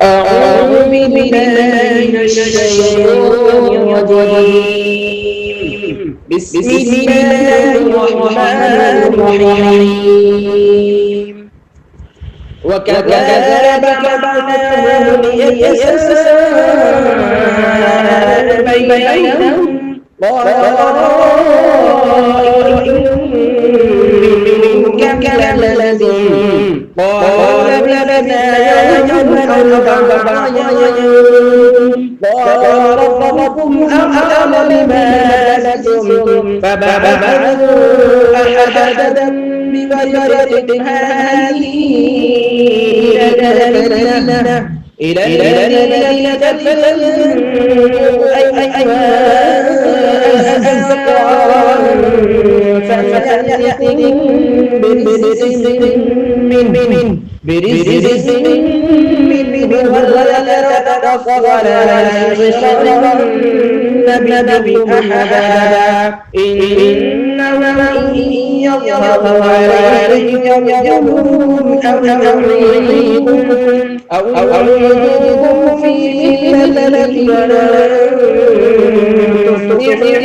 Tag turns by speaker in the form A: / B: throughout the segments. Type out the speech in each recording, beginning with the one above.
A: أعوذ بالله من الشيطان الرجيم. بسم الله الرحمن الرحيم. وكذلك بعثناهم ليتساءل بينهم قال قائل منهم كم لبثتم قال لبثنا يوما أو بعض يوم قال ربكم أعلم بما لبثتم فبعثوا أحدهم بورقتهم هذه إلى الذين تفلوا أيها أزكى فليأتكم برزق منه ولا تبخسوا ولا يشركن بكم أحدا إنه إن يظهروا عليكم يرجموكم أو يعيدوكم في ملتهم تصبحوا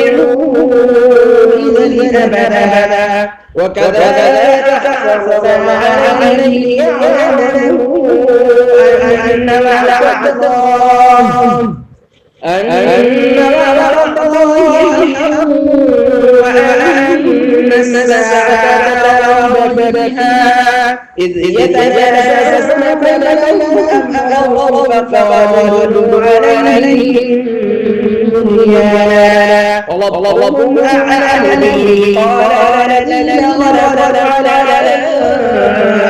A: إذا أبدا وكذلك حرصنا عليه يعلموا أن وعد الله حق وأن الساعة لا ريب فيها إذ يتجاسسون بينهم أمرهم فقالوا عليهم بنيانا ربكم أعلم به قال الذين غلبوا على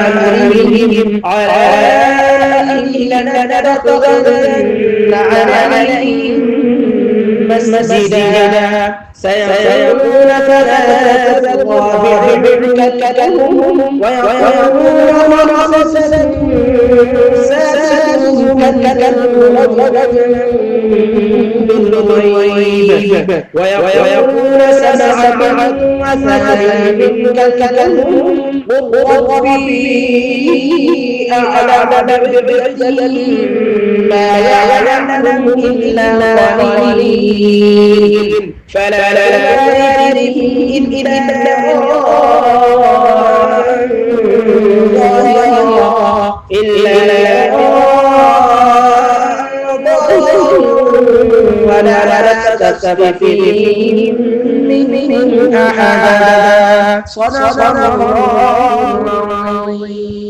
A: أمرهم على أهلنا لنتخذن عليهم مسجدا سيقولون ثلاثة رابعهم كلكهم ويقولون خمسة سادسهم كلكهم بالغيب ويقولون سبعة وثامنهم كلكهم قل ربي أعلم بعدتهم ما يعلمهم إلا قليل فلا يدرهم إلا ولا تستفي فيهم من أحدا صدق الله العظيم.